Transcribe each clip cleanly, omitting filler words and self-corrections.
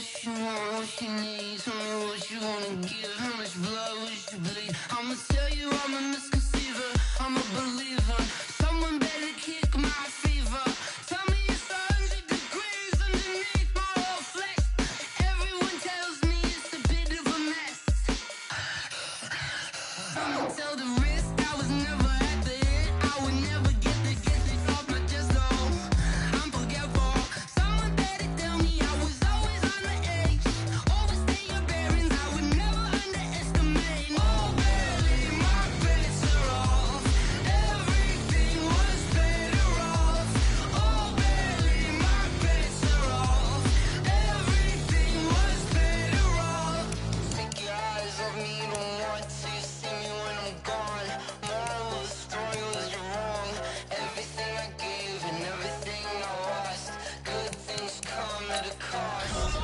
she want, what she needs. Tell me what you wanna give, how much blood would you bleed? I'ma tell you I'm a misconceiver, I'm a believer. Someone better kick my fever. Tell me it's 100 degrees underneath my whole flesh. Everyone tells me it's a bit of a mess. I'ma tell the risk I was never at the end. I would never get this off my chest, though. I'm forgetful. Someone better tell me I was always on the edge. Overstay your bearings, I would never underestimate. Oh, barely, my bets are off. Everything was better off. Oh, barely, my bets are off. Everything was better off. Take your eyes off me, don't want to see me when I'm gone. Moral of the story was you're wrong. Everything I gave and everything I lost. Good things come at a cost.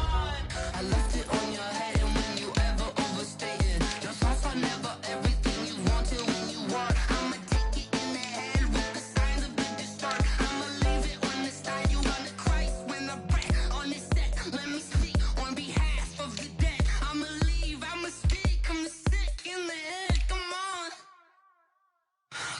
I left it on your head, and when you ever overstay it, just lost are never everything you wanted when you want. I'ma take it in the head with the signs of the distort. I'ma leave it on the side. You wanna Christ when I break on this set. Let me speak on behalf of the dead. I'ma leave, I'ma speak. I'm the sick in the head. Come on,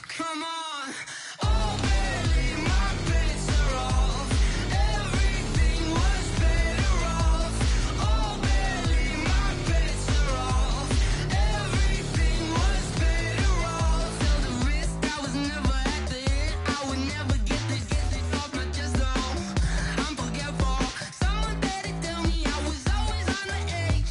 come on. Oh, barely, my bets are off. Everything was better off. Oh, barely, my bets are off. Everything was better off. Tell the risk I was never at the end. I would never get this off my chest, though. I'm forgetful. Someone better tell me I was always on the edge.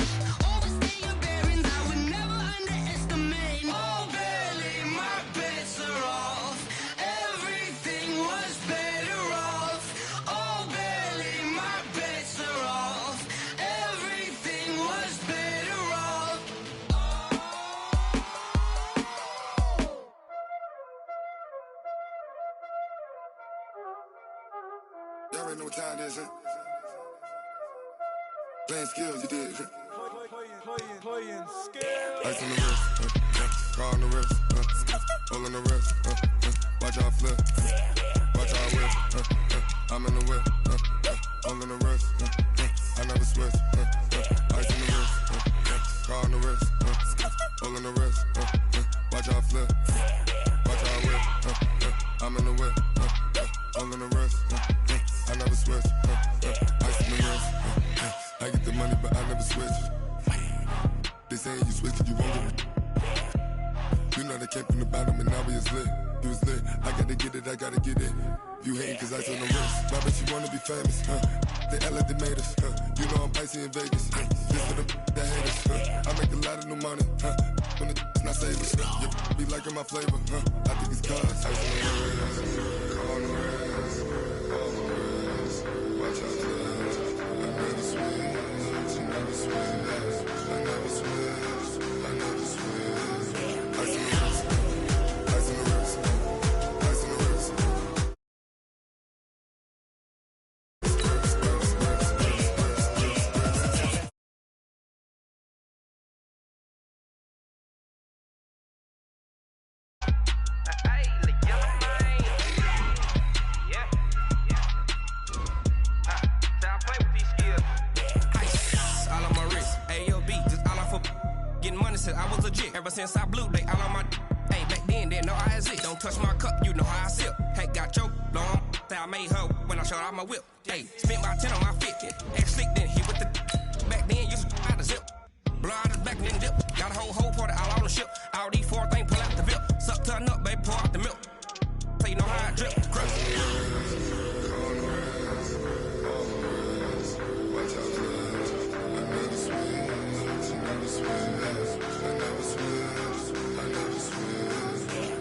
Overstay your bearings, I would never underestimate. Oh, barely, my bets are off. Everything was better off. Oh, barely, my bets are off. Everything was better off. Y'all already know what time it is, huh? Playing skills, you did. Playing skill. Ice on the wrist, car on the wrist, hole in the wrist, watch out flip, watch out whip, I'm in the whip, hole in the wrist, I never switch, ice on the wrist, car on the wrist, hole in the wrist, watch out flip, watch out whip, I'm in the whip, hole in the wrist, I never switch, ice on the wrist, I get the money but I never switch. They saying you switch it, you won't get it. You know they came from the bottom and now we is lit. You was lit, I gotta get it, I gotta get it. You hating cause ice on the wrist. My bitch, you wanna be famous, They Ella, they made us, You know I'm icy in Vegas, This for the that hate us, I make a lot of new money, When the not savers, You be liking my flavor, I think it's cause ice on the wrist, on the wrist, on the wrist. Watch out, I never switch, I never switch. I never switch, I never switch. Ice on the wrist, ice on the wrist, ice on the wrist. I was legit ever since I blew they all on my hey back then didn't know I exist. Don't touch my cup, you know how I sip. Hey, got your long I made her when I showed out my whip. Hey, spent my 10 on my 50. Ex slick then hit with the back then used to out the zip. Blow out his back and then dip. Got a whole party all on the ship. All these four things pull out the VIP. Suck to a nut, baby, pour out the milk. So you know how I drip. Crush. Watch out, I never switch, I never switch. I never switch, I never switch.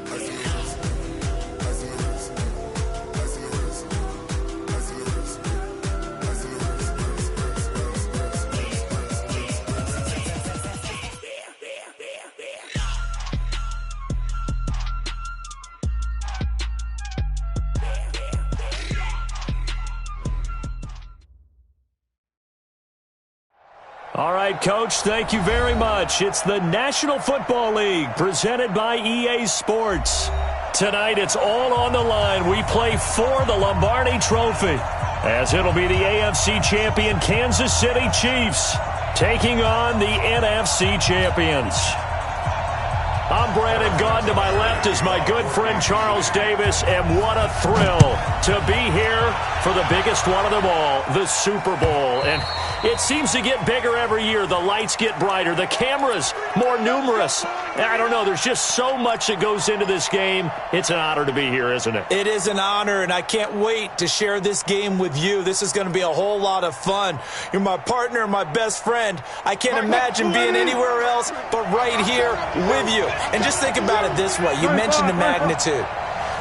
Ice on the wrist, ice on the wrist, ice on the wrist, ice on the wrist, ice on the All right, Coach, thank you very much. It's the National Football League presented by EA Sports. Tonight, it's all on the line. We play for the Lombardi Trophy. as it'll be the AFC champion Kansas City Chiefs taking on the NFC champions. I'm Brandon Gaudin. To my left is my good friend Charles Davis, and what a thrill to be here for the biggest one of them all, the Super Bowl. And it seems to get bigger every year. The lights get brighter, the cameras more numerous. I don't know, there's just so much that goes into this game. It's an honor to be here, isn't it? It is an honor, and I can't wait to share this game with you. This is going to be a whole lot of fun. You're my partner, my best friend. I can't imagine being anywhere else but right here with you. And just think about it this way. You mentioned the magnitude.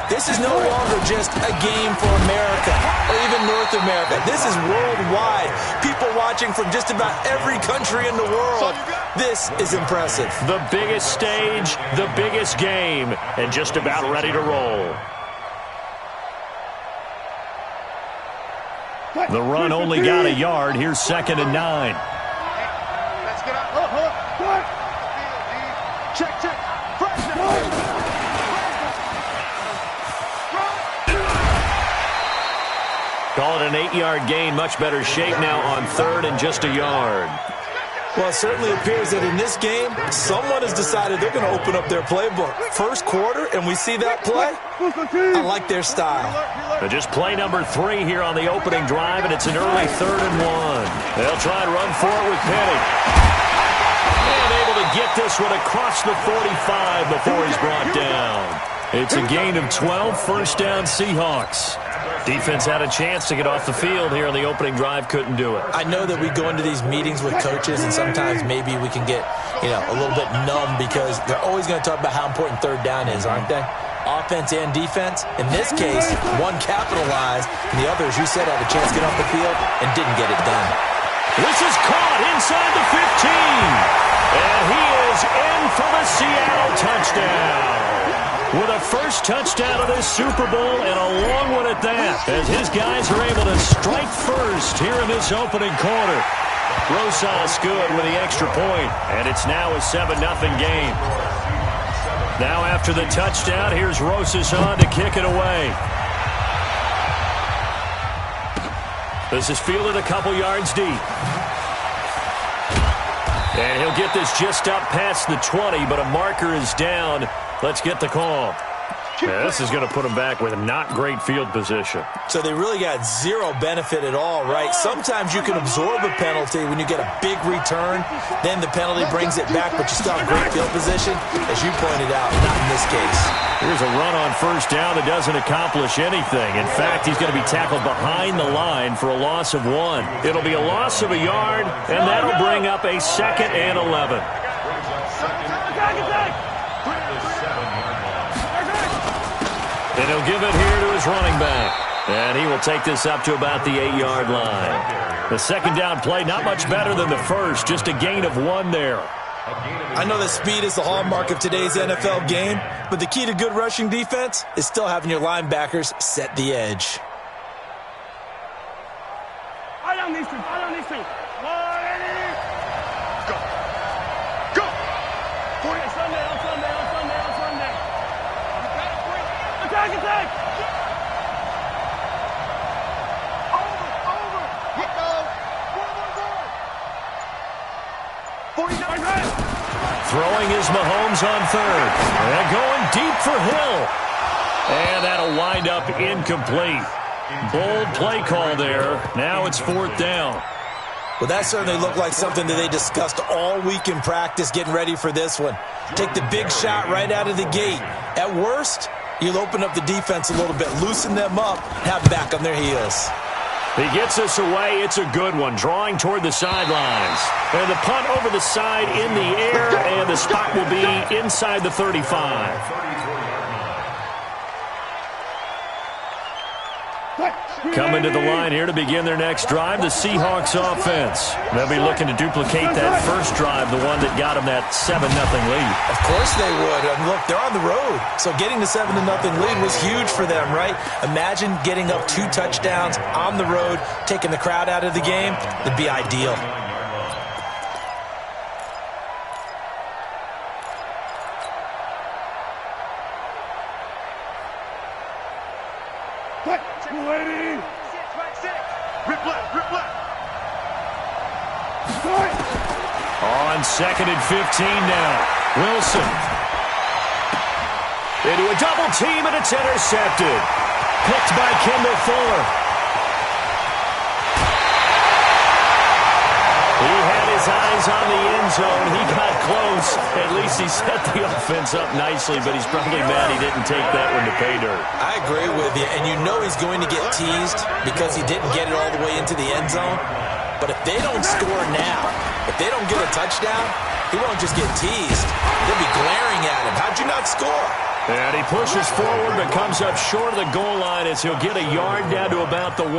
This is no longer just a game for America or even North America. This is worldwide. People watching from just about every country in the world. This is impressive. The biggest stage, the biggest game, and just about ready to roll. The run only got a yard. Here's 2nd and 9. Let's get up. Check. Call it an 8-yard gain. Much better shape now on 3rd and just a yard. Well, it certainly appears that in this game, someone has decided they're going to open up their playbook. First quarter, and we see that play. I like their style. But just play number 3 here on the opening drive, and it's an early 3rd and 1. They'll try and run for it with Penny. And able to get this one across the 45 before he's brought down. It's a gain of 12, first down Seahawks. Defense had a chance to get off the field here on the opening drive, couldn't do it. I know that we go into these meetings with coaches, and sometimes maybe we can get, a little bit numb because they're always going to talk about how important 3rd down is, aren't they? Offense and defense. In this case, one capitalized, and the other, as you said, had a chance to get off the field and didn't get it done. This is caught inside the 15. And he is in for the Seattle touchdown. With a first touchdown of this Super Bowl, and a long one at that, as his guys are able to strike first here in this opening quarter. Rosas good with the extra point, and it's now a 7-0 game. Now after the touchdown, here's Rosas on to kick it away. This is fielded a couple yards deep. And he'll get this just up past the 20, but a marker is down. Let's get the call. Yeah, this is going to put them back with a not great field position. So they really got zero benefit at all, right? Sometimes you can absorb a penalty when you get a big return. Then the penalty brings it back, but you still have great field position. As you pointed out, not in this case. Here's a run on first down that doesn't accomplish anything. In fact, he's going to be tackled behind the line for a loss of 1. It'll be a loss of a yard, and that'll bring up a 2nd and 11. And he'll give it here to his running back. And he will take this up to about the 8-yard line. The second down play, not much better than the first. Just a gain of 1 there. I know that speed is the hallmark of today's NFL game, but the key to good rushing defense is still having your linebackers set the edge. I don't need to. Go. On Sunday. Attack. Over. Hit go. 49. Throwing is Mahomes on 3rd. And going deep for Hill. And that'll wind up incomplete. Bold play call there. Now it's 4th down. Well, that certainly looked like something that they discussed all week in practice getting ready for this one. Take the big shot right out of the gate. At worst, you'll open up the defense a little bit, loosen them up, have them back on their heels. He gets us away. It's a good one. Drawing toward the sidelines. And the punt over the side in the air, and the spot will be inside the 35. Coming to the line here to begin their next drive, the Seahawks offense. They'll be looking to duplicate that first drive, the one that got them that 7-0 lead. Of course they would. And look, they're on the road. So getting the 7-0 lead was huge for them, right? Imagine getting up 2 touchdowns on the road, taking the crowd out of the game. It'd be ideal. Quick, 280. Rip left. On 2nd and 15 now. Wilson. Into a double team, and it's intercepted. Picked by Kendall Fuller. He had his eyes on the end zone. He got close. At least he set the offense up nicely, but he's probably mad he didn't take that one to pay dirt. I agree with you, and you know he's going to get teased because he didn't get it all the way into the end zone. But if they don't score now, if they don't get a touchdown, he won't just get teased. They'll be glaring at him. How'd you not score? And he pushes forward but comes up short of the goal line as he'll get a yard down to about the 1.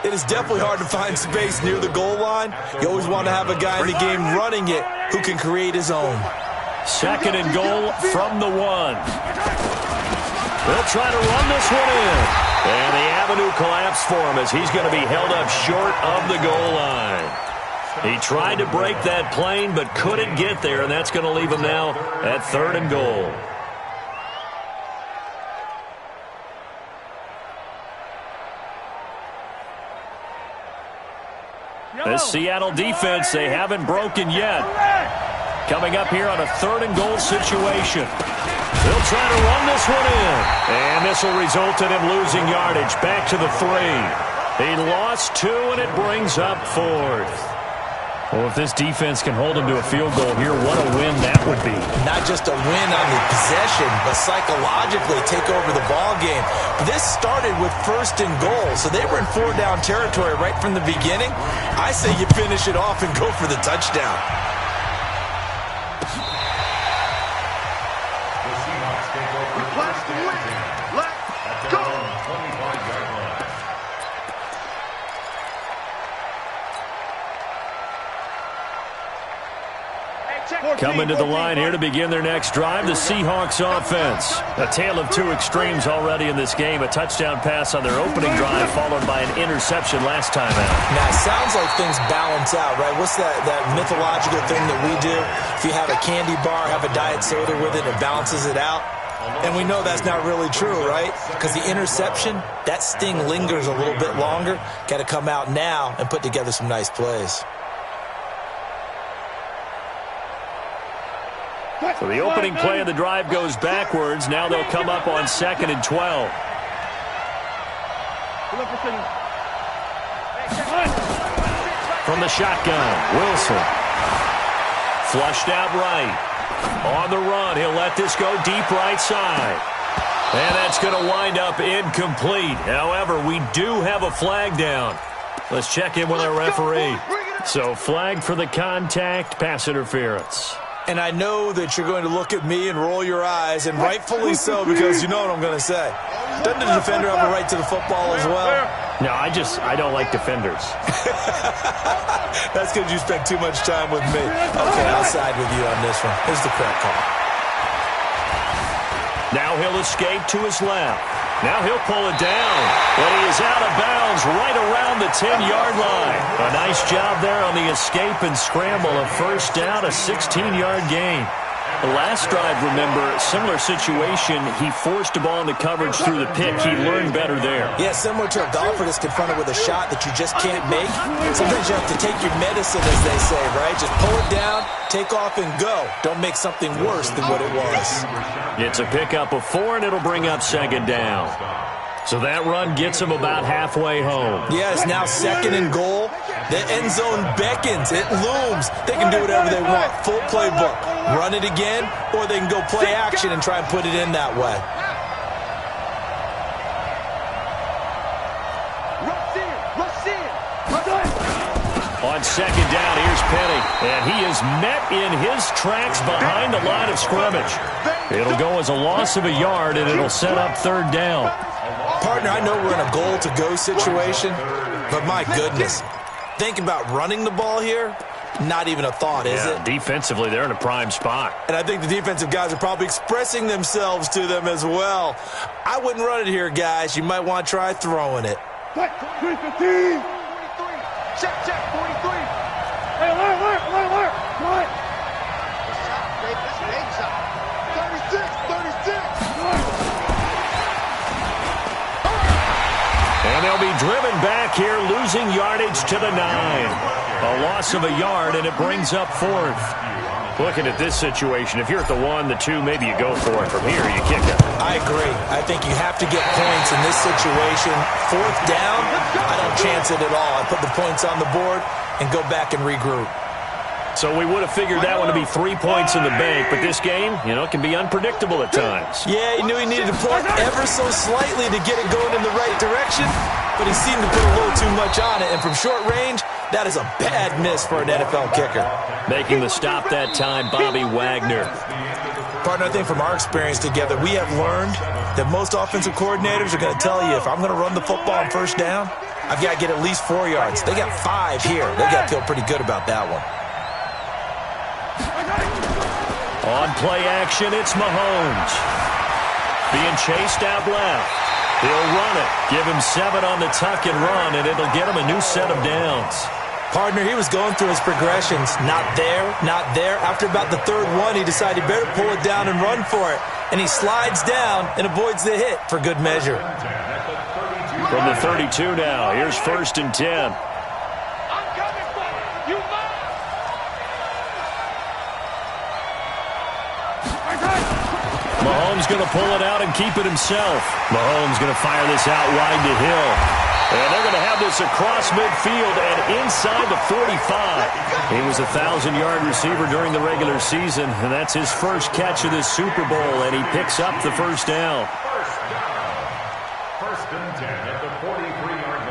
It is definitely hard to find space near the goal line. You always want to have a guy in the game running it who can create his own. 2nd and goal from the 1. They'll try to run this one in. And the avenue collapsed for him as he's going to be held up short of the goal line. He tried to break that plane but couldn't get there, and that's going to leave him now at 3rd and goal. This Seattle defense, they haven't broken yet. Coming up here on a 3rd and goal situation. They'll try to run this one in. And this will result in him losing yardage back to the 3. He lost 2, and it brings up 4th. Well, if this defense can hold him to a field goal here, what a win that would be. Not just a win on the possession, but psychologically take over the ball game. This started with 1st and goal, so they were in 4-down territory right from the beginning. I say you finish it off and go for the touchdown. Request to win. Let's go. Coming to the line here to begin their next drive, the Seahawks offense. A tale of 2 extremes already in this game. A touchdown pass on their opening drive followed by an interception last time out. Now, it sounds like things balance out, right? What's that mythological thing that we do? If you have a candy bar, have a diet soda with it, it balances it out. And we know that's not really true, right? Because the interception, that sting lingers a little bit longer. Got to come out now and put together some nice plays. So the opening play of the drive goes backwards. Now they'll come up on 2nd and 12. From the shotgun, Wilson. Flushed out right. On the run, he'll let this go deep right side. And that's going to wind up incomplete. However, we do have a flag down. Let's check in with our referee. So flag for the contact, pass interference. And I know that you're going to look at me and roll your eyes, and rightfully so, because you know what I'm going to say. Doesn't the defender have a right to the football as well? No, I don't like defenders. That's because you spent too much time with me. Okay, I'll side with you on this one. Here's the correct call. Now he'll escape to his left. Now he'll pull it down. But he is out of bounds right around the 10-yard line. A nice job there on the escape and scramble. A 1st down, a 16-yard gain. The last drive, remember, similar situation. He forced a ball into coverage through the pick. He learned better there. Yeah, similar to a golfer that's confronted with a shot that you just can't make. Sometimes you have to take your medicine, as they say, right? Just pull it down, take off, and go. Don't make something worse than what it was. It's a pickup of 4, and it'll bring up 2nd down. So that run gets him about halfway home. Yeah, it's now 2nd and goal. The end zone beckons. It looms. They can do whatever they want. Full playbook. Run it again, or they can go play action and try and put it in that way. On 2nd down, here's Penny. And he is met in his tracks behind the line of scrimmage. It'll go as a loss of a yard, and it'll set up 3rd down. Partner, I know we're in a goal-to-go situation, but my goodness. Thinking about running the ball here, not even a thought, is it? Defensively, they're in a prime spot. And I think the defensive guys are probably expressing themselves to them as well. I wouldn't run it here, guys. You might want to try throwing it. 15. Check, 43. Hey, alert. What? This is 36. And they'll be driven back here yardage to the 9. A loss of a yard, and it brings up 4th. Looking at this situation, if you're at the 1, the 2, maybe you go for it. From here, you kick it. I agree. I think you have to get points in this situation. 4th down, I don't chance it at all. I put the points on the board and go back and regroup. So we would have figured that one to be 3 points in the bank, but this game, can be unpredictable at times. Yeah, he knew he needed to pull ever so slightly to get it going in the right direction, but he seemed to put a little too much on it, and from short range, that is a bad miss for an NFL kicker. Making the stop that time, Bobby Wagner. Partner, I think from our experience together, we have learned that most offensive coordinators are going to tell you, if I'm going to run the football on 1st down, I've got to get at least 4 yards. They got 5 here. They got to feel pretty good about that one. On play action, it's Mahomes. Being chased out left. He'll run it. Give him 7 on the tuck and run, and it'll get him a new set of downs. Partner, he was going through his progressions. Not there, not there. After about the 3rd one, he decided he better pull it down and run for it. And he slides down and avoids the hit for good measure. From the 32 now, here's 1st and 10. Mahomes going to pull it out and keep it himself. Mahomes going to fire this out wide to Hill. And they're going to have this across midfield and inside the 45. He was a 1,000-yard receiver during the regular season, and that's his first catch of this Super Bowl, and he picks up the 1st down. First and 10 at the 43-yard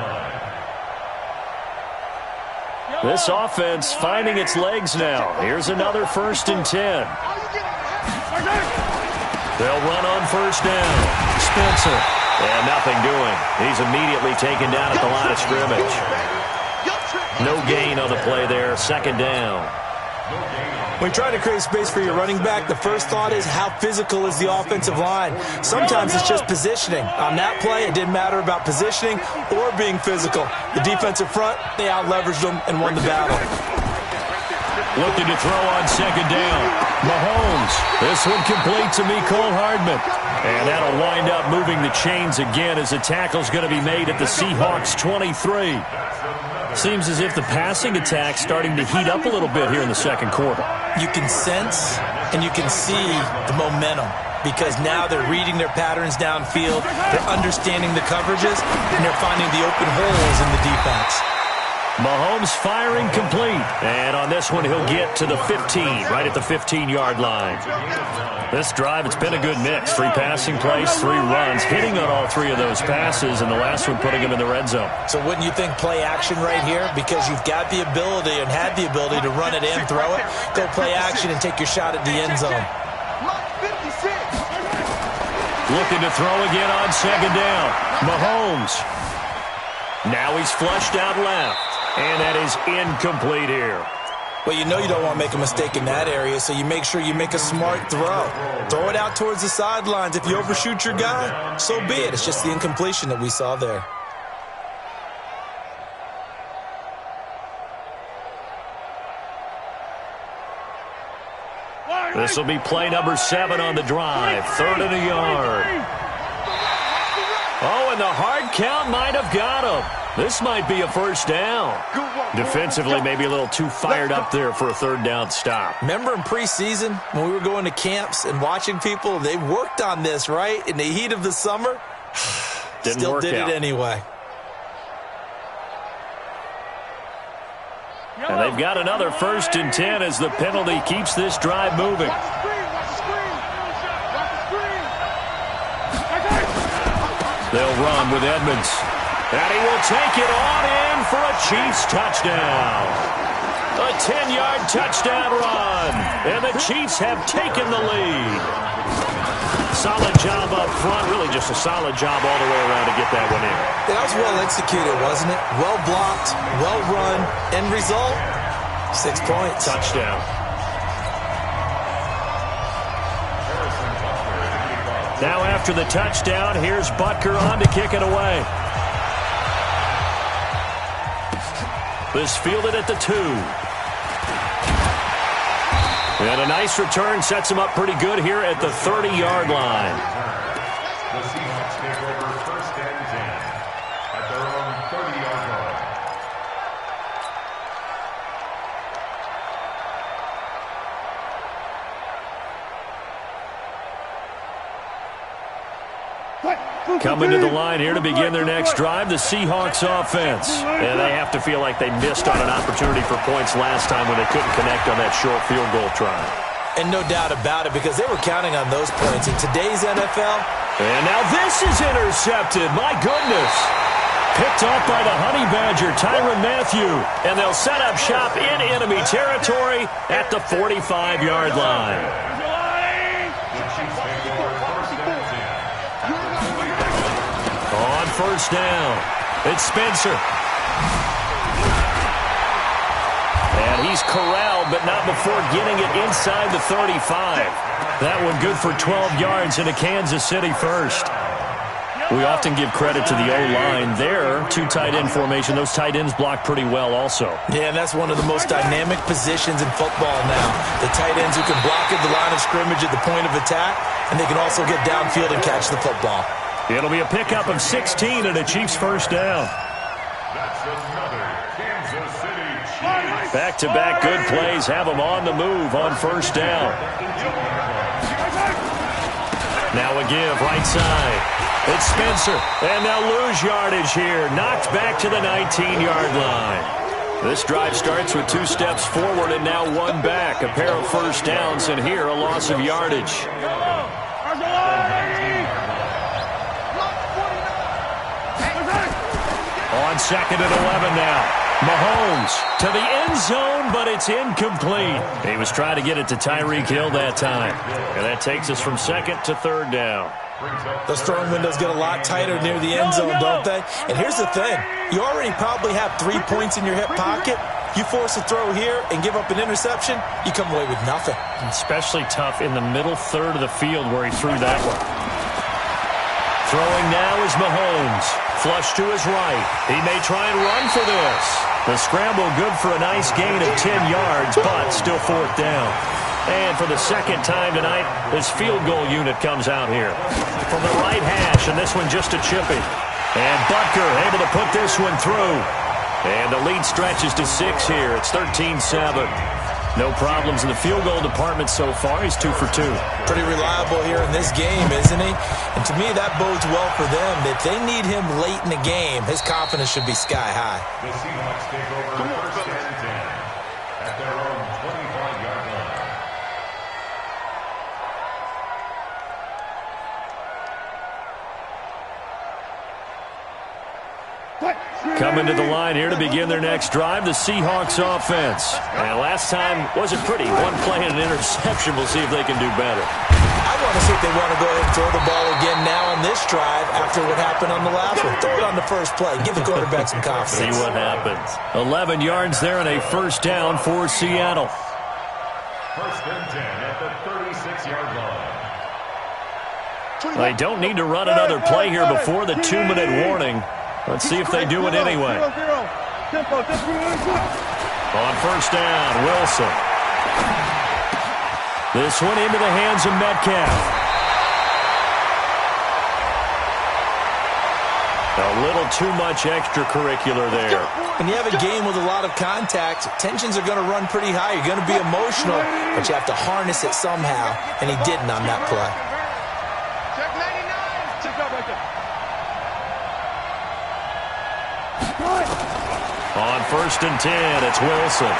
line. This offense finding its legs now. Here's another 1st and 10. They'll run on 1st down. Spencer. And nothing doing. He's immediately taken down at the line of scrimmage. No gain on the play there. 2nd down. When trying to create space for your running back, the first thought is how physical is the offensive line. Sometimes it's just positioning. On that play, it didn't matter about positioning or being physical. The defensive front, they out-leveraged them and won the battle. Looking to throw on 2nd down. Mahomes. This one complete to Mecole Hardman. And that'll wind up moving the chains again as the tackle's going to be made at the Seahawks 23. Seems as if the passing attack's starting to heat up a little bit here in the 2nd quarter. You can sense and you can see the momentum because now they're reading their patterns downfield, they're understanding the coverages, and they're finding the open holes in the defense. Mahomes firing complete. And on this one, he'll get to the 15, right at the 15-yard line. This drive, it's been a good mix. 3 passing plays, 3 runs, hitting on all 3 of those passes, and the last one putting him in the red zone. So wouldn't you think play action right here? Because you've got the ability and had the ability to run it and throw it. Go play action and take your shot at the end zone. Looking to throw again on 2nd down. Mahomes. Now he's flushed out left. And that is incomplete here. Well, you know you don't want to make a mistake in that area, so you make sure you make a smart throw. Throw it out towards the sidelines. If you overshoot your guy, so be it. It's just the incompletion that we saw there. This will be play number 7 on the drive. 3rd and a yard. Oh, and the hard count might have got him. This might be a 1st down. Defensively, maybe a little too fired up there for a 3rd down stop. Remember in preseason when we were going to camps and watching people, they worked on this, right? In the heat of the summer, still did it anyway. And they've got another 1st and 10 as the penalty keeps this drive moving. They'll run with Edmonds. And he will take it on in for a Chiefs touchdown. A 10-yard touchdown run. And the Chiefs have taken the lead. Solid job up front. Really just a solid job all the way around to get that one in. That was well executed, wasn't it? Well blocked, well run. End result, 6 points. Touchdown. Now after the touchdown, here's Butker on to kick it away. This fielded at the 2. And a nice return sets him up pretty good here at the 30-yard line. The Seahawks take over 1st and 10 at their own 30-yard line. Coming to the line here to begin their next drive, the Seahawks offense. And they have to feel like they missed on an opportunity for points last time when they couldn't connect on that short field goal try. And no doubt about it, because they were counting on those points. In today's NFL. And now this is intercepted. My goodness. Picked off by the Honey Badger, Tyrann Mathieu. And they'll set up shop in enemy territory at the 45-yard line. On first down, it's Spencer. And he's corralled, but not before getting it inside the 35. That one good for 12 yards into Kansas City first. We often give credit to the O-line there. Two tight end formation. Those tight ends block pretty well also. Yeah, and that's one of the most dynamic positions in football now. The tight ends who can block at the line of scrimmage at the point of attack, and they can also get downfield and catch the football. It'll be a pickup of 16 and a Chiefs first down. That's another Kansas City Chiefs. Back-to-back good plays have them on the move on first down. Now a give, right side. It's Spencer, and they'll lose yardage here. Knocked back to the 19-yard line. This drive starts with 2 steps forward and now 1 back. A pair of first downs, and here a loss of yardage. On second and 11 now. Mahomes to the end zone, but it's incomplete. He was trying to get it to Tyreek Hill that time. And that takes us from second to third down. Those throwing windows get a lot tighter near the end zone, don't they? And here's the thing. You already probably have 3 points in your hip pocket. You force a throw here and give up an interception, you come away with nothing. Especially tough in the middle third of the field where he threw that one. Throwing now is Mahomes. Flush to his right. He may try and run for this. The scramble good for a nice gain of 10 yards, but still fourth down. And for the second time tonight, this field goal unit comes out here. From the right hash, and this one just a chippy. And Butker able to put this one through. And the lead stretches to 6 here. It's 13-7. No problems in the field goal department so far. He's 2 for 2. Pretty reliable here in this game, isn't he? And to me, that bodes well for them. If they need him late in the game, his confidence should be sky high. The Seahawks take over first and 10 at their own 25-yard line. Coming to the line here to begin their next drive, the Seahawks offense. And last time wasn't pretty. 1 play and an interception. We'll see if they can do better. I want to see if they want to go ahead and throw the ball again now on this drive after what happened on the last one. Throw it on the first play. Give the quarterback some confidence. See what happens. 11 yards there and a first down for Seattle. First and 10 at the 36-yard line. They don't need to run another play here before the 2-minute warning. Let's see if they do it anyway. On first down, Wilson. This one into the hands of Metcalf. A little too much extracurricular there. When you have a game with a lot of contact, tensions are going to run pretty high. You're going to be emotional, but you have to harness it somehow, and he didn't on that play. Check 99. Check out right there. On first and 10, it's Wilson.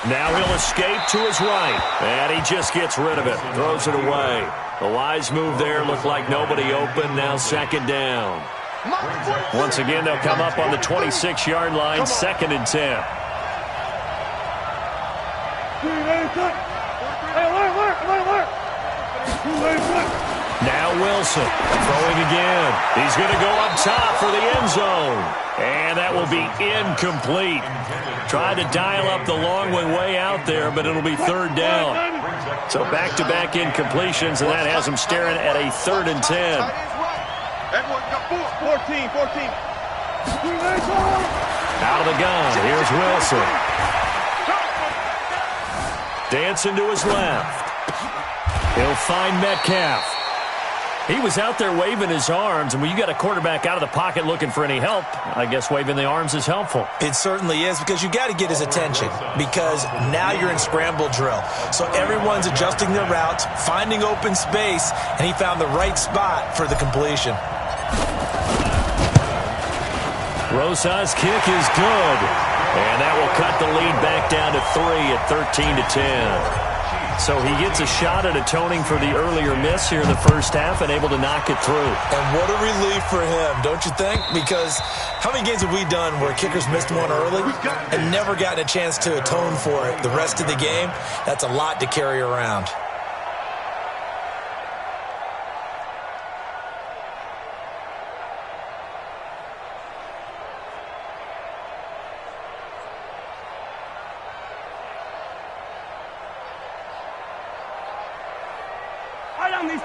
Now he'll escape to his right, and he just gets rid of it, throws it away. The wise move there, looked like nobody open, now second down. Once again, they'll come up on the 26-yard line, second and 10. Now Wilson throwing again. He's going to go up top for the end zone. And that will be incomplete. Tried to dial up the long way out there, but it'll be third down. So back-to-back incompletions, and that has him staring at a 3rd and 10. 14. Out of the gun, here's Wilson. Dancing to his left. He'll find Metcalf. He was out there waving his arms, and when you got a quarterback out of the pocket looking for any help, I guess waving the arms is helpful. It certainly is, because you got to get his attention, because now you're in scramble drill. So everyone's adjusting their routes, finding open space, and he found the right spot for the completion. Rosa's kick is good, and that will cut the lead back down to 3 at 13-10. So he gets a shot at atoning for the earlier miss here in the first half and able to knock it through. And what a relief for him, don't you think? Because how many games have we done where kickers missed one early and never gotten a chance to atone for it the rest of the game? That's a lot to carry around.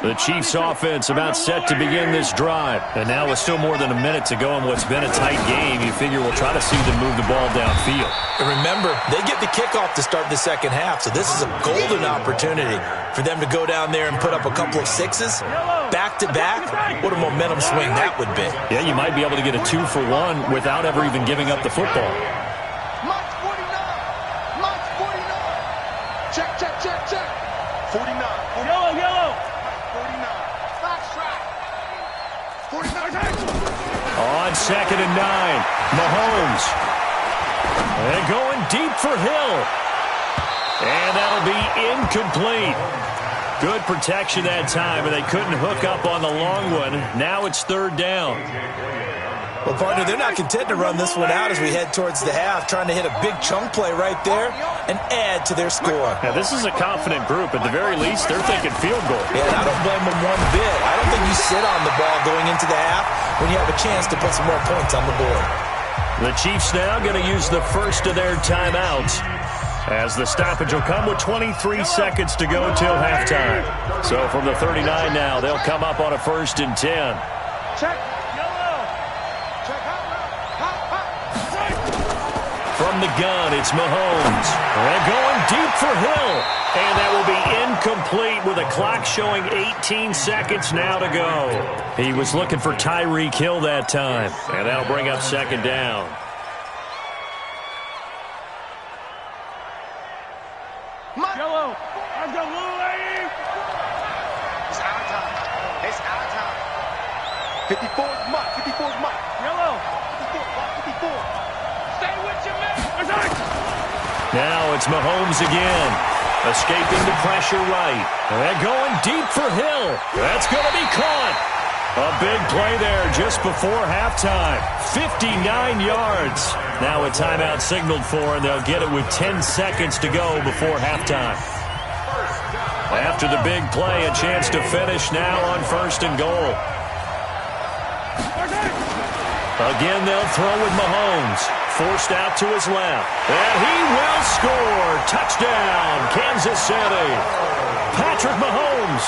The Chiefs offense about set to begin this drive. And now with still more than a minute to go in what's been a tight game, you figure we'll try to see them move the ball downfield. And remember, they get the kickoff to start the second half, so this is a golden opportunity for them to go down there and put up a couple of sixes back-to-back. What a momentum swing that would be. Yeah, you might be able to get a 2-for-1 without ever even giving up the football. March 49. March 49. Check, check, check, check. 49. Yellow. 49. Flash track. 49. On 2nd and 9, Mahomes. And going deep for Hill. And that'll be incomplete. Good protection that time, and they couldn't hook up on the long one. Now it's 3rd down. Well, partner, they're not content to run this one out as we head towards the half, trying to hit a big chunk play right there and add to their score. Now, this is a confident group. At the very least, they're thinking field goal. Yeah, and I don't blame them one bit. I don't think you sit on the ball going into the half when you have a chance to put some more points on the board. The Chiefs now going to use the first of their timeouts, as the stoppage will come with 23 seconds to go till halftime. So from the 39 now, they'll come up on a 1st and 10. Check. From the gun, it's Mahomes. And going deep for Hill. And that will be incomplete with a clock showing 18 seconds now to go. He was looking for Tyreek Hill that time. And that'll bring up 2nd down. Yellow. Let's go, blue lady. It's out of time. It's out of time. 54 is Mike. 54 is Mike. Yellow. 54. 54. Stay with your man. Now it's Mahomes again. Escaping the pressure right. And going deep for Hill. That's going to be caught. A big play there just before halftime. 59 yards. Now a timeout signaled for, and they'll get it with 10 seconds to go before halftime. After the big play, a chance to finish now on 1st and goal. Again, they'll throw with Mahomes. Forced out to his left. And he will score. Touchdown, Kansas City. Patrick Mahomes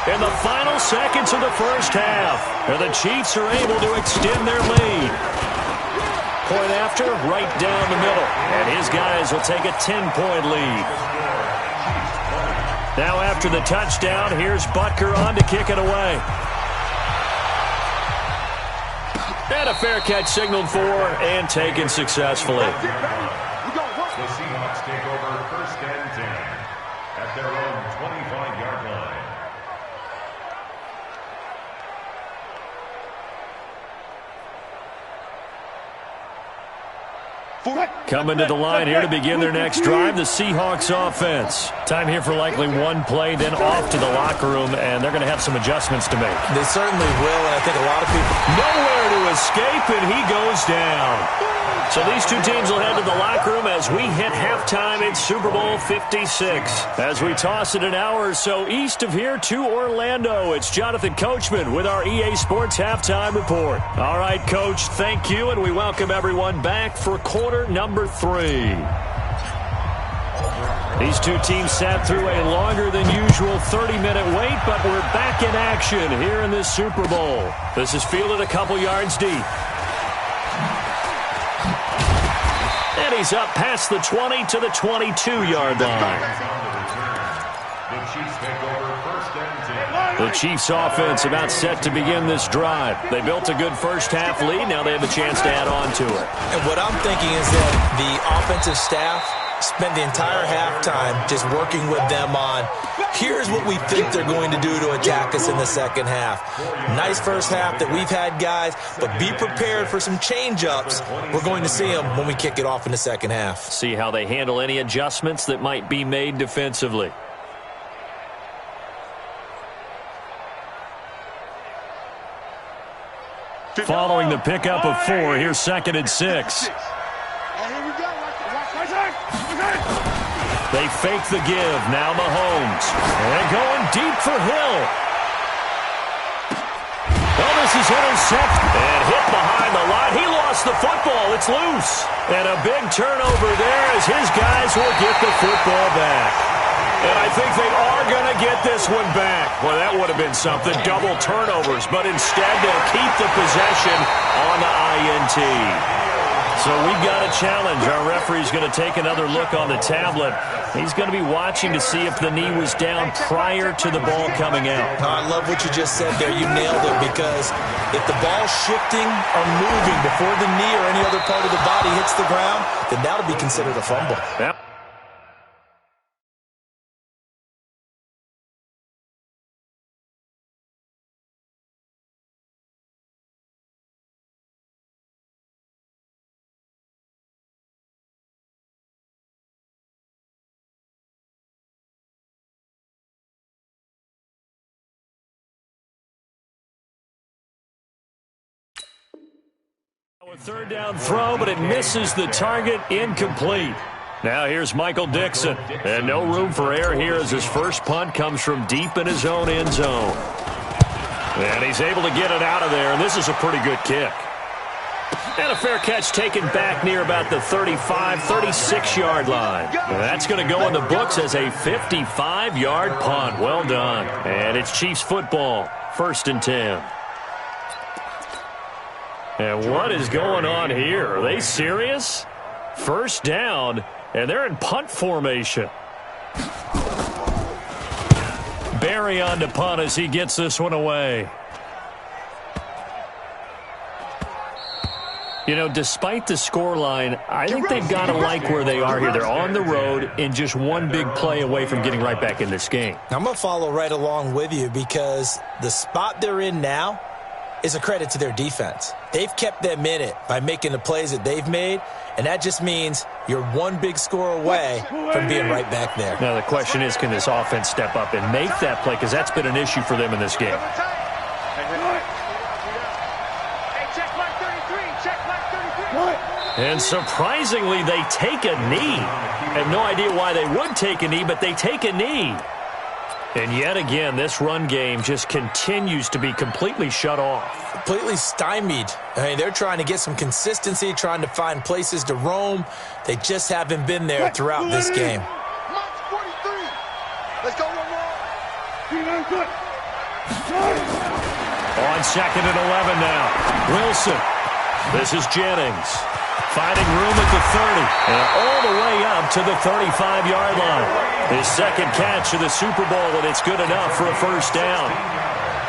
in the final seconds of the first half. And the Chiefs are able to extend their lead. Point after, right down the middle. And his guys will take a 10-point lead. Now after the touchdown, here's Butker on to kick it away. And a fair catch signaled for and taken successfully. The Seahawks take over 1st and 10 at their own 25-yard line. Coming to the line here to begin their next drive, the Seahawks offense. Time here for likely one play, then off to the locker room, and they're going to have some adjustments to make. They certainly will, and I think a lot of people... Nowhere to escape, and he goes down. So these two teams will head to the locker room as we hit halftime in Super Bowl 56. As we toss it an hour or so east of here to Orlando, it's Jonathan Coachman with our EA Sports Halftime Report. All right, Coach, thank you, and we welcome everyone back for quarter number 3. These two teams sat through a longer than usual 30-minute wait, but we're back in action here in this Super Bowl. This is fielded a couple yards deep. And he's up past the 20 to the 22-yard line. The Chiefs take over first and 10. The Chiefs offense about set to begin this drive. They built a good first half lead. Now they have a chance to add on to it. And what I'm thinking is that the offensive staff spent the entire halftime just working with them on, here's what we think they're going to do to attack us in the second half. Nice first half that we've had, guys, but be prepared for some change-ups. We're going to see them when we kick it off in the second half. See how they handle any adjustments that might be made defensively. Following the pickup of 4, here's 2nd and 6. They fake the give. Now Mahomes. And going deep for Hill. Oh, this is intercepted and hit behind the line. He lost the football. It's loose. And a big turnover there as his guys will get the football back. And I think they are going to get this one back. Well, that would have been something. Double turnovers. But instead, they'll keep the possession on the INT. So we've got a challenge. Our referee's going to take another look on the tablet. He's going to be watching to see if the knee was down prior to the ball coming out. I love what you just said there. You nailed it, because if the ball's shifting or moving before the knee or any other part of the body hits the ground, then that'll be considered a fumble. Yep. A third down throw, but it misses the target, incomplete. Now here's Michael Dixon, and no room for error here as his first punt comes from deep in his own end zone. And he's able to get it out of there, and this is a pretty good kick. And a fair catch taken back near about the 35, 36-yard line. And that's going to go in the books as a 55-yard punt. Well done. And it's Chiefs football, 1st and 10. And what is going on here? Are they serious? First down, and they're in punt formation. Barry on to punt as he gets this one away. You know, despite the scoreline, I think they've got to like where they are here. They're on the road and just one big play away from getting right back in this game. I'm going to follow right along with you, because the spot they're in now is a credit to their defense. They've kept them in it by making the plays that they've made, and that just means you're one big score away from being right back there. Now the question is, can this offense step up and make that play, because that's been an issue for them in this game. And surprisingly, they take a knee. I have no idea why they would take a knee, but they take a knee. And yet again, this run game just continues to be completely shut off. Completely stymied. I mean, they're trying to get some consistency, trying to find places to roam. They just haven't been there throughout this game. March 43. Let's go one more. On 2nd and 11 now. Wilson. This is Jennings. Finding room at the 30. And all the way up to the 35-yard line. His second catch of the Super Bowl, and it's good enough for a first down.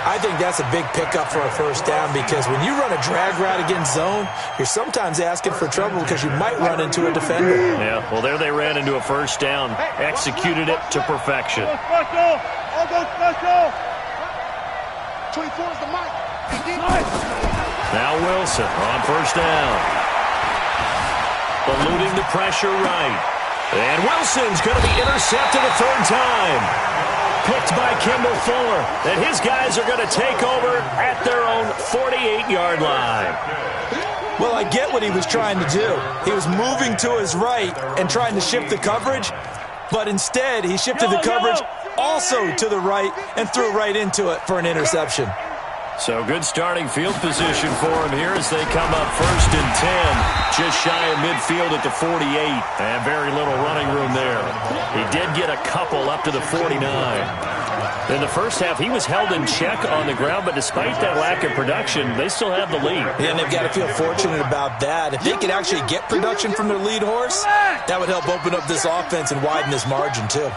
I think that's a big pickup for a first down, because when you run a drag route against zone, you're sometimes asking for trouble because you might run into a defender. Yeah, well, there they ran into a first down. Executed it to perfection. I'll go special. 24 is the mic. Now Wilson on first down. Eluding the pressure right. And Wilson's going to be intercepted a third time. Picked by Kimball Fuller. And his guys are going to take over at their own 48-yard line. Well, I get what he was trying to do. He was moving to his right and trying to shift the coverage. But instead, he shifted the coverage also to the right and threw right into it for an interception. So good starting field position for him here as they come up 1st and 10. Just shy of midfield at the 48. And very little running room there. He did get a couple up to the 49. In the first half, he was held in check on the ground, but despite that lack of production, they still have the lead. Yeah, and they've got to feel fortunate about that. If they could actually get production from their lead horse, that would help open up this offense and widen this margin too.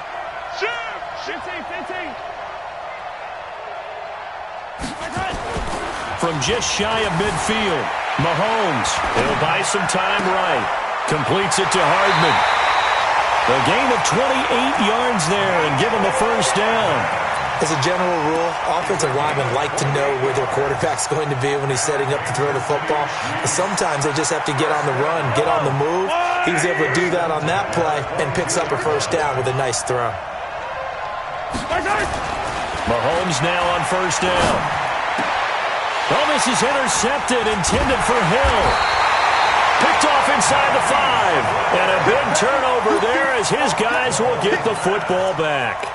From just shy of midfield, Mahomes, he'll buy some time right. Completes it to Hardman. A gain of 28 yards there and give him a first down. As a general rule, offensive linemen like to know where their quarterback's going to be when he's setting up to throw the football. But sometimes they just have to get on the run, get on the move. He was able to do that on that play and picks up a first down with a nice throw. Mahomes now on first down. Oh, this is intercepted, intended for Hill. Picked off inside the 5. And a big turnover there as his guys will get the football back.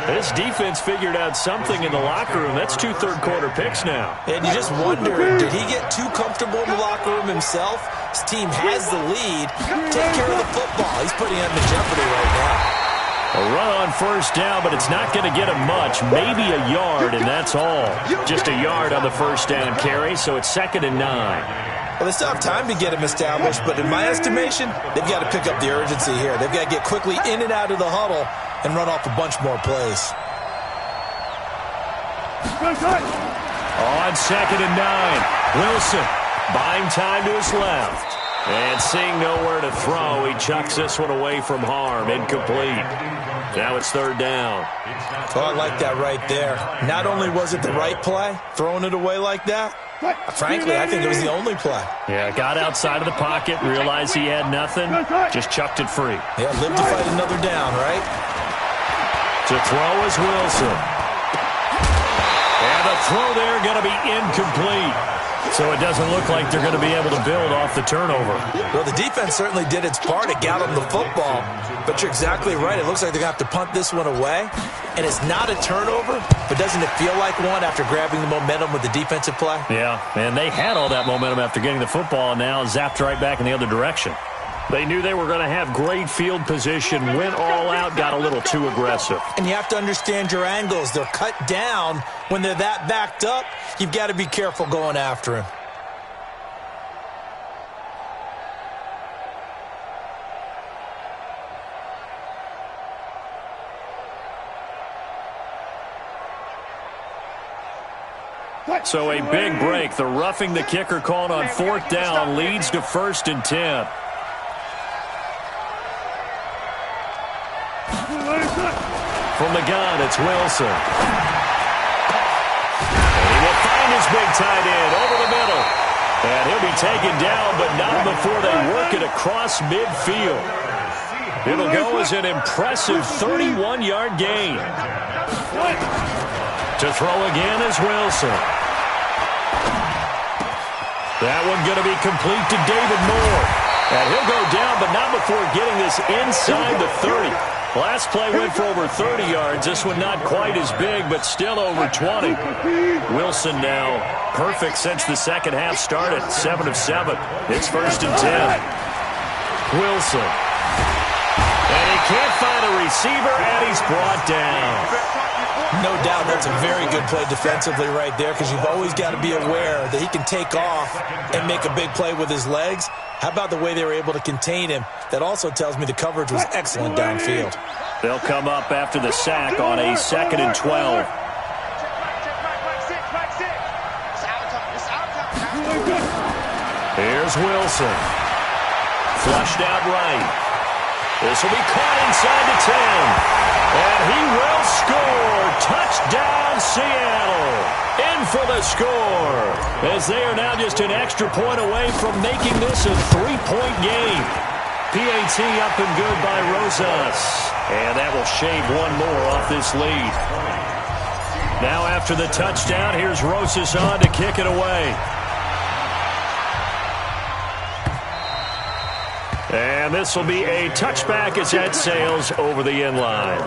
This defense figured out something in the locker room. That's 2 third-quarter picks now. And you just wonder, did he get too comfortable in the locker room himself? His team has the lead. Take care of the football. He's putting him in jeopardy right now. A run on first down, but it's not going to get him much. Maybe a yard, and that's all. Just a yard on the first down carry, so it's 2nd and 9. Well, they still have time to get him established, but in my estimation, they've got to pick up the urgency here. They've got to get quickly in and out of the huddle and run off a bunch more plays. On 2nd and 9, Wilson buying time to his left. And seeing nowhere to throw, he chucks this one away from harm. Incomplete. Now it's 3rd down. Oh, I like that right there. Not only was it the right play, throwing it away like that, frankly, I think it was the only play. Yeah, got outside of the pocket, realized he had nothing, just chucked it free. Yeah, live to fight another down, right? To throw is Wilson. And the throw there going to be incomplete. So it doesn't look like they're going to be able to build off the turnover. Well, the defense certainly did its part to get them the football. But you're exactly right. It looks like they're going to have to punt this one away. And it's not a turnover, but doesn't it feel like one after grabbing the momentum with the defensive play? Yeah, and they had all that momentum after getting the football and now zapped right back in the other direction. They knew they were going to have great field position, went all out, got a little too aggressive. And you have to understand your angles. They're cut down. When they're that backed up, you've got to be careful going after him. So a big break. The roughing the kicker called on 4th down leads to 1st and 10. From the gun, it's Wilson. And he will find his big tight end over the middle. And he'll be taken down, but not before they work it across midfield. It'll go as an impressive 31-yard gain. To throw again is Wilson. That one going to be complete to David Moore. And he'll go down, but not before getting this inside the 30. Last play went for over 30 yards. This one not quite as big, but still over 20. Wilson now perfect since the second half started. 7 of 7. It's 1st and 10. Wilson. And he can't find a receiver, and he's brought down. No doubt that's a very good play defensively right there, because you've always got to be aware that he can take off and make a big play with his legs. How about the way they were able to contain him? That also tells me the coverage was excellent downfield. They'll come up after the sack on a 2nd and 12. Here's Wilson. Flushed out right. This will be caught inside the 10. And he will score. Touchdown, Seattle. In for the score. As they are now just an extra point away from making this a 3-point game. PAT up and good by Rosas. And that will shave one more off this lead. Now after the touchdown, here's Rosas on to kick it away. And this will be a touchback as that sails over the end line.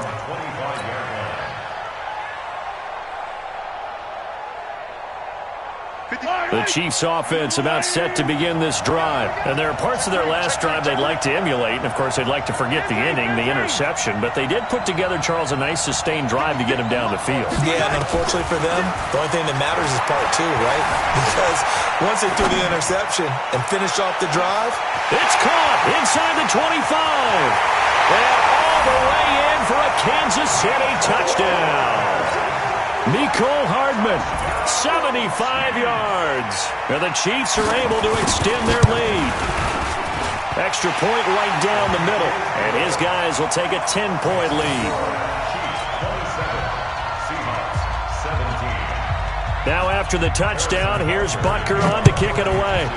The Chiefs offense about set to begin this drive. And there are parts of their last drive they'd like to emulate. And, of course, they'd like to forget the ending, the interception. But they did put together, Charles, a nice sustained drive to get him down the field. Yeah, and unfortunately for them, the only thing that matters is part 2, right? Because once they threw the interception and finished off the drive, it's caught inside the 25. And all the way in for a Kansas City touchdown. Mecole Hardman, 75 yards. And the Chiefs are able to extend their lead. Extra point right down the middle. And his guys will take a 10-point lead. Now after the touchdown, here's Butker on to kick it away.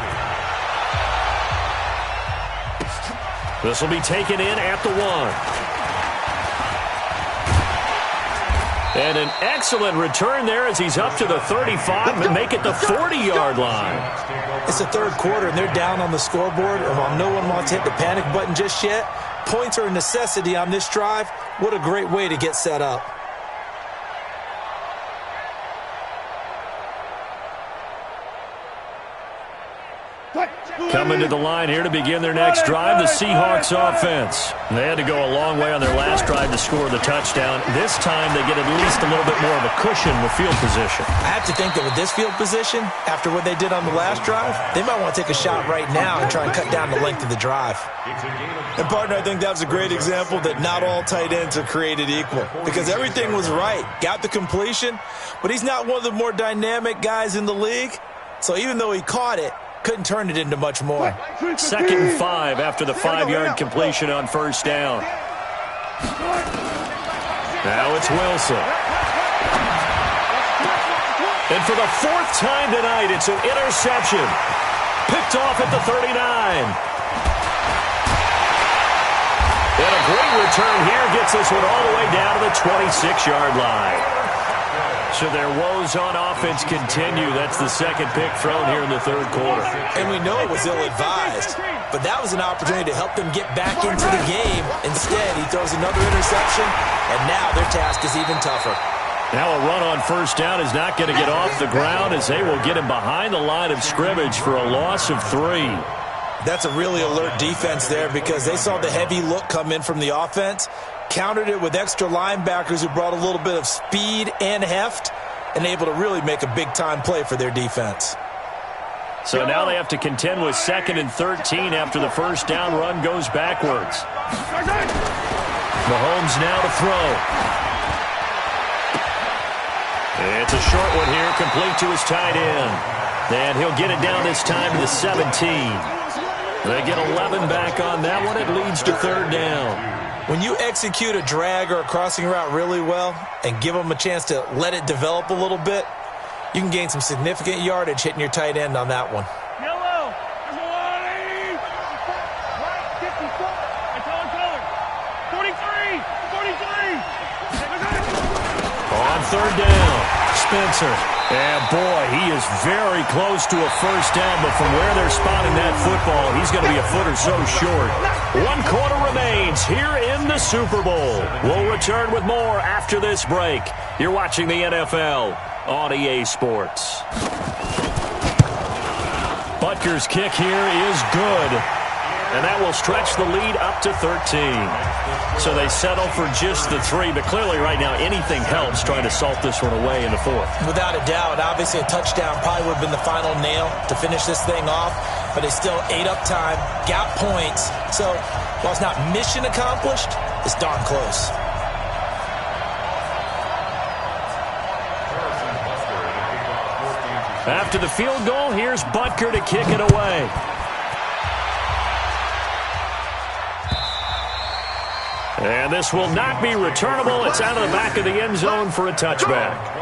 This will be taken in at the 1. And an excellent return there as he's up to the 35 and make it the 40-yard line. It's the third quarter, and they're down on the scoreboard. And while no one wants to hit the panic button just yet, points are a necessity on this drive. What a great way to get set up. Coming to the line here to begin their next drive, the Seahawks offense. They had to go a long way on their last drive to score the touchdown. This time they get at least a little bit more of a cushion with field position. I have to think that with this field position, after what they did on the last drive, they might want to take a shot right now and try and cut down the length of the drive. And, partner, I think that was a great example that not all tight ends are created equal, because everything was right. Got the completion, but he's not one of the more dynamic guys in the league. So even though he caught it, couldn't turn it into much more. 2nd and 5 after the 5-yard completion on first down. Now it's Wilson. And for the 4th time tonight, it's an interception. Picked off at the 39. And a great return here gets this one all the way down to the 26-yard line. So their woes on offense continue. That's the second pick thrown here in the third quarter. And we know it was ill-advised, but that was an opportunity to help them get back into the game. Instead, he throws another interception, and now their task is even tougher. Now a run on first down is not going to get off the ground as they will get him behind the line of scrimmage for a loss of 3. That's a really alert defense there because they saw the heavy look come in from the offense, countered it with extra linebackers who brought a little bit of speed and heft, and able to really make a big-time play for their defense. So now they have to contend with 2nd and 13 after the first down run goes backwards. Mahomes now to throw. It's a short one here, complete to his tight end. And he'll get it down this time to the 17. They get 11 back on that one. It leads to 3rd down. When you execute a drag or a crossing route really well and give them a chance to let it develop a little bit, you can gain some significant yardage hitting your tight end on that one. Yellow, number 180, right, 54, I tell color, 43. On 3rd down, Spencer. And, boy, he is very close to a first down, but from where they're spotting that football, he's going to be a foot or so short. 1 quarter remains here in the Super Bowl. We'll return with more after this break. You're watching the NFL on EA Sports. Butker's kick here is good, and that will stretch the lead up to 13. So they settle for just the 3, but clearly right now anything helps trying to salt this one away in the 4th. Without a doubt, obviously a touchdown probably would have been the final nail to finish this thing off, but they still ate up time, got points. So while it's not mission accomplished, it's darn close. After the field goal, here's Butker to kick it away. And this will not be returnable. It's out of the back of the end zone for a touchback.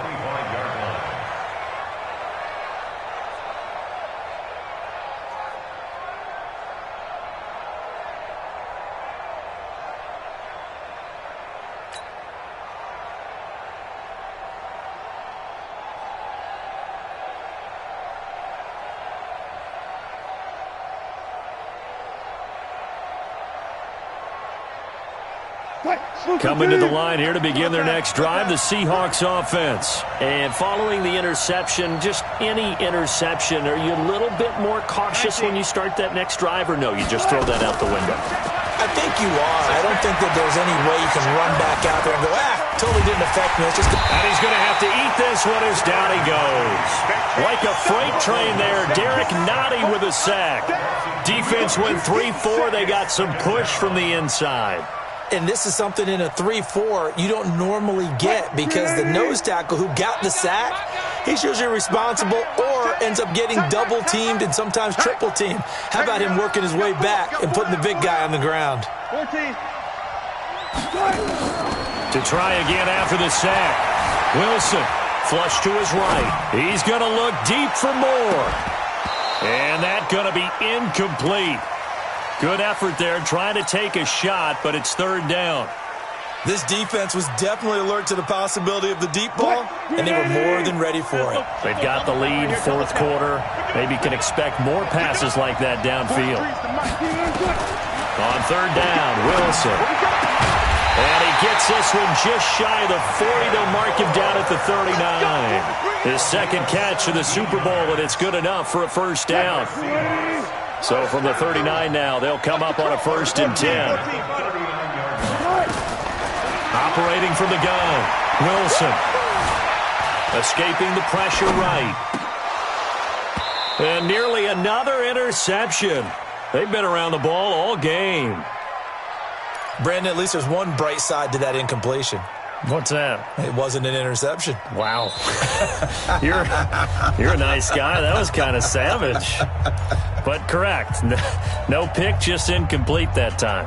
Coming to the line here to begin their next drive, the Seahawks offense. And following the interception, just any interception, are you a little bit more cautious when you start that next drive, or no, you just throw that out the window? I think you are. I don't think that there's any way you can run back out there and go, totally didn't affect me. It's just and he's going to have to eat this one as down he goes. Like a freight train there, Derek Nottie with a sack. Defense went 3-4. They got some push from the inside. and this is something in a 3-4 you don't normally get because the nose tackle who got the sack, he's usually responsible or ends up getting double-teamed and sometimes triple-teamed. How about him working his way back and putting the big guy on the ground? 14. To try again after the sack. Wilson, flush to his right. He's going to look deep for more. And that's going to be incomplete. Good effort there trying to take a shot, but it's third down. This defense was definitely alert to the possibility of the deep ball, and they were more than ready for it. They've got the lead, fourth quarter. Maybe can expect more passes like that downfield. On third down, Wilson. And he gets this one just shy of the 40. They'll mark him down at the 39. His second catch of the Super Bowl, and it's good enough for a first down. So from the 39 now, they'll come up on a 1st and 10. Operating from the gun, Wilson. Escaping the pressure right. And nearly another interception. They've been around the ball all game. Brandon, at least there's one bright side to that incompletion. What's that? It wasn't an interception. Wow. You're a nice guy. That was kind of savage. But correct. No pick, just incomplete that time.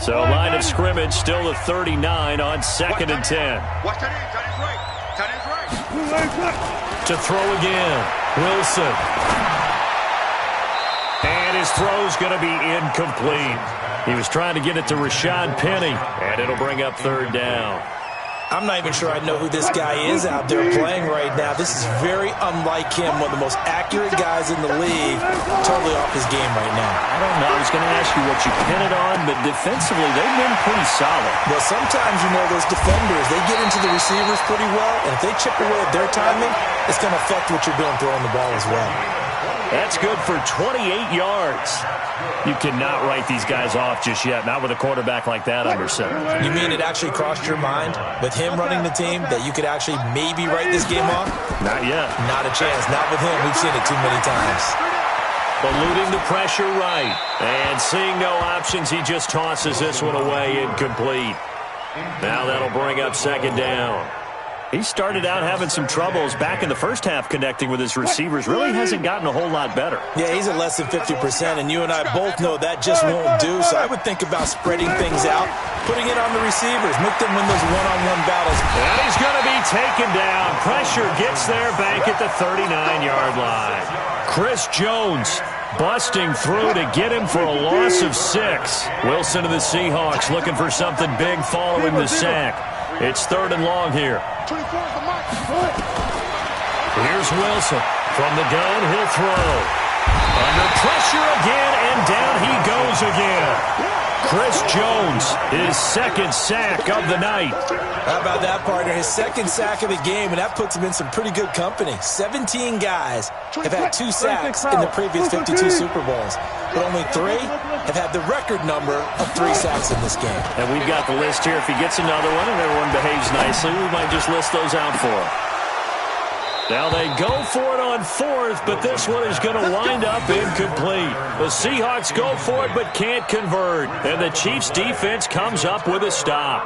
So line of scrimmage still the 39 on 2nd and 10. Watch that in. Tight end right. Tight end right. To throw again. Wilson. And his throw's going to be incomplete. He was trying to get it to Rashad Penny, and it'll bring up third down. I'm not even sure I know who this guy is out there playing right now. This is very unlike him, one of the most accurate guys in the league. Totally off his game right now. I don't know. I was going to ask you what you pin it on, but defensively, they've been pretty solid. Well, sometimes, those defenders, they get into the receivers pretty well, and if they chip away at their timing, it's going to affect what you're doing throwing the ball as well. That's good for 28 yards. You cannot write these guys off just yet, not with a quarterback like that under center. You mean it actually crossed your mind with him running the team that you could actually maybe write this game off? Not yet. Not a chance. Not with him. We've seen it too many times. Eluding the pressure right. And seeing no options, he just tosses this one away incomplete. Now that'll bring up 2nd down. He started out having some troubles back in the first half connecting with his receivers. Really hasn't gotten a whole lot better. Yeah, he's at less than 50%, and you and I both know that just won't do. So I would think about spreading things out, putting it on the receivers, make them win those one-on-one battles. And he's going to be taken down. Pressure gets there back at the 39-yard line. Chris Jones busting through to get him for a loss of 6. Wilson of the Seahawks looking for something big following the sack. It's 3rd and long here. Here's Wilson. From the gun, he'll throw. Under pressure again, and down he goes again. Chris Jones, his 2nd sack of the night. How about that, partner? His 2nd sack of the game, and that puts him in some pretty good company. 17 guys have had 2 sacks in the previous 52 Super Bowls, but only 3 have had the record number of 3 sacks in this game. And we've got the list here. If he gets another one and everyone behaves nicely, we might just list those out for him. Now they go for it on 4th, but this one is going to wind up incomplete. The Seahawks go for it but can't convert, and the Chiefs defense comes up with a stop.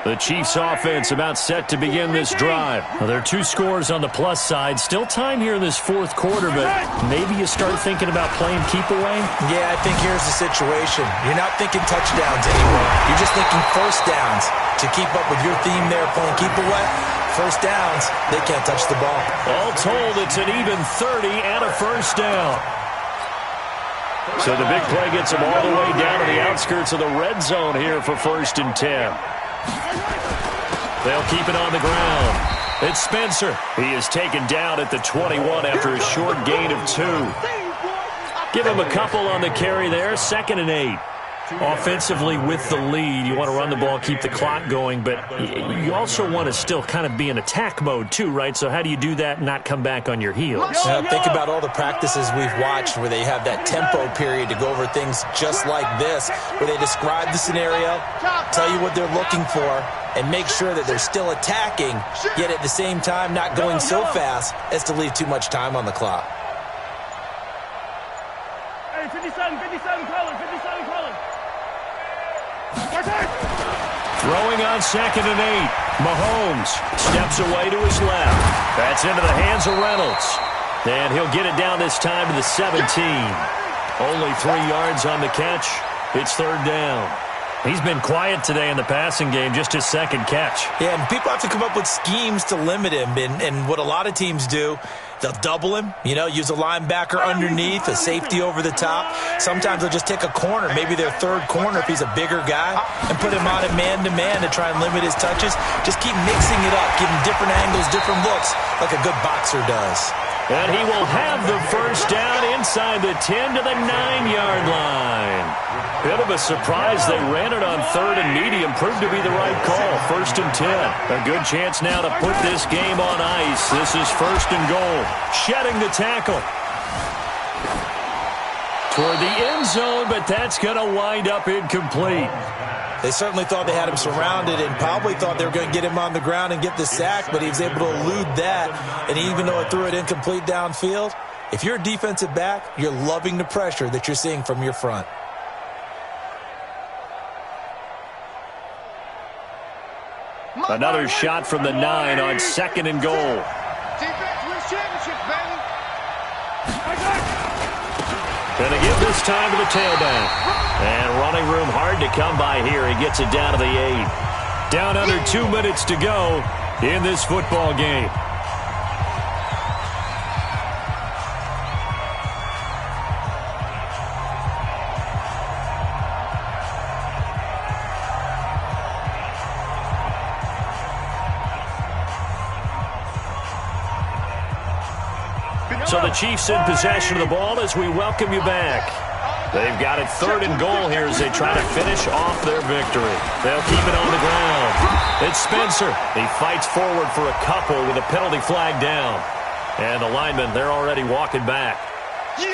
The Chiefs offense about set to begin this drive. Well, there are 2 scores on the plus side. Still time here in this 4th quarter, but maybe you start thinking about playing keep away? Yeah, I think here's the situation. You're not thinking touchdowns anymore. You're just thinking first downs. To keep up with your theme there, playing keep away, first downs, they can't touch the ball. All told, it's an even 30 and a first down. So the big play gets them all the way down to the outskirts of the red zone here for 1st and 10. They'll keep it on the ground. It's Spencer. He is taken down at the 21 after a short gain of 2. Give him a couple on the carry there. 2nd and 8. Offensively with the lead, you want to run the ball, keep the clock going, but you also want to still kind of be in attack mode too, right? So how do you do that and not come back on your heels? Think about all the practices we've watched where they have that tempo period to go over things just like this, where they describe the scenario, tell you what they're looking for, and make sure that they're still attacking, yet at the same time not going so fast as to leave too much time on the clock. Hey, 57, Colin, 57, Colin. Throwing on 2nd and 8. Mahomes steps away to his left. That's into the hands of Reynolds. And he'll get it down this time to the 17. Only 3 yards on the catch. It's 3rd down. He's been quiet today in the passing game, just his 2nd catch. Yeah, and people have to come up with schemes to limit him. And what a lot of teams do, they'll double him, use a linebacker underneath, a safety over the top. Sometimes they'll just take a corner, maybe their 3rd corner if he's a bigger guy, and put him on a man-to-man to try and limit his touches. Just keep mixing it up, give him different angles, different looks, like a good boxer does. And he will have the 1st down inside the 10 to the 9-yard line. Bit of a surprise. They ran it on 3rd and medium. Proved to be the right call. 1st and 10. A good chance now to put this game on ice. This is 1st and goal. Shedding the tackle toward the end zone, but that's going to wind up incomplete. They certainly thought they had him surrounded and probably thought they were going to get him on the ground and get the sack, but he was able to elude that. And even though it threw it incomplete downfield, if you're a defensive back, you're loving the pressure that you're seeing from your front. Another shot from the 9 on 2nd and goal. Defense wins championship, baby. Gonna give this time to the tailback. And running room hard to come by here. He gets it down to the 8. Down under 2 minutes to go in this football game. So the Chiefs in possession of the ball as we welcome you back. They've got it 3rd and goal here as they try to finish off their victory. They'll keep it on the ground. It's Spencer. He fights forward for a couple with a penalty flag down. And the linemen, they're already walking back.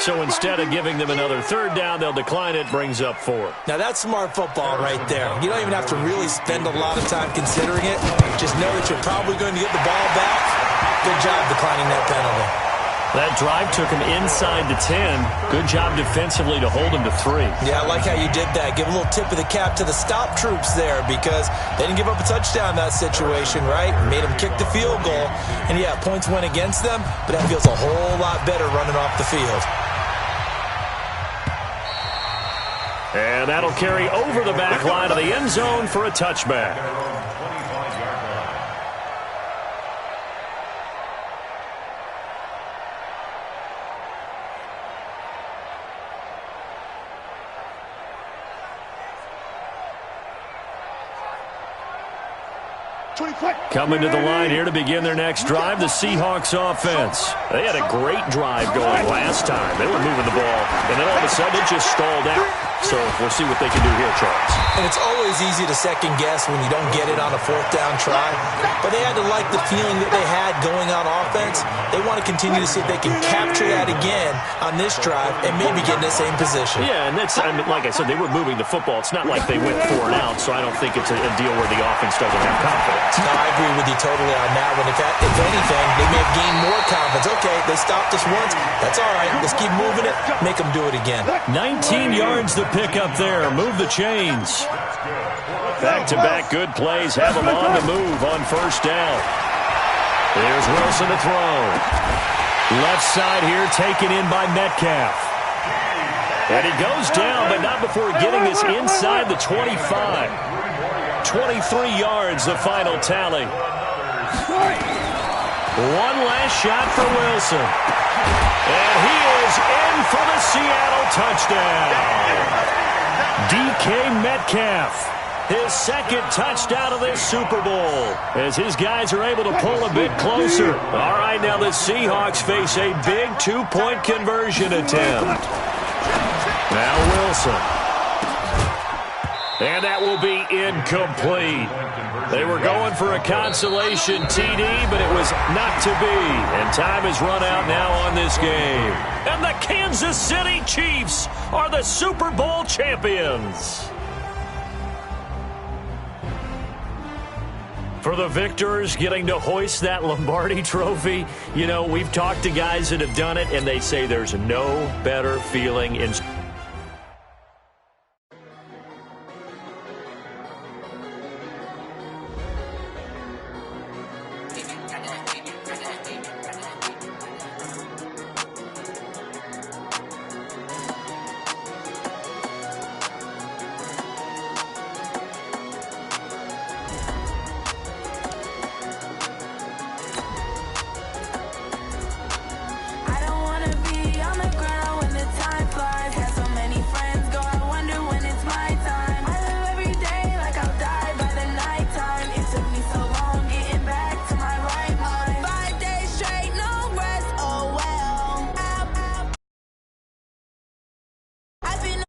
So instead of giving them another 3rd down, they'll decline it, brings up 4. Now that's smart football right there. You don't even have to really spend a lot of time considering it. Just know that you're probably going to get the ball back. Good job declining that penalty. That drive took him inside the 10. Good job defensively to hold him to 3. Yeah, I like how you did that. Give a little tip of the cap to the stop troops there because they didn't give up a touchdown in that situation, right? Made them kick the field goal. And, yeah, points went against them, but that feels a whole lot better running off the field. And that'll carry over the back line of the end zone for a touchback. Coming to the line here to begin their next drive, the Seahawks offense. They had a great drive going last time. They were moving the ball, and then all of a sudden it just stalled out. So we'll see what they can do here, Charles. And it's always easy to second guess when you don't get it on a 4th down try. But they had to like the feeling that they had going on offense. They want to continue to see if they can capture that again on this drive and maybe get in the same position. Yeah, and that's, I mean, like I said, they were moving the football. It's not like they went 4 and out, so I don't think it's a deal where the offense doesn't have confidence. No, I agree with you totally on that one. If anything, they may have gained more confidence. Okay, they stopped us once. That's all right. Let's keep moving it. Make them do it again. 19 yards to pick up there. Move the chains. Back-to-back good plays have them on the move on 1st down. Here's Wilson to throw. Left side here taken in by Metcalf. And he goes down, but not before getting this inside the 25. 23 yards, the final tally. One last shot for Wilson. And he is in for the Seattle touchdown. DK Metcalf, his 2nd touchdown of this Super Bowl, as his guys are able to pull a bit closer. All right, now the Seahawks face a big 2-point conversion attempt. Now Wilson. And that will be incomplete. They were going for a consolation TD, but it was not to be. And time has run out now on this game. And the Kansas City Chiefs are the Super Bowl champions. For the victors, getting to hoist that Lombardi trophy, you know, we've talked to guys that have done it, and they say there's no better feeling in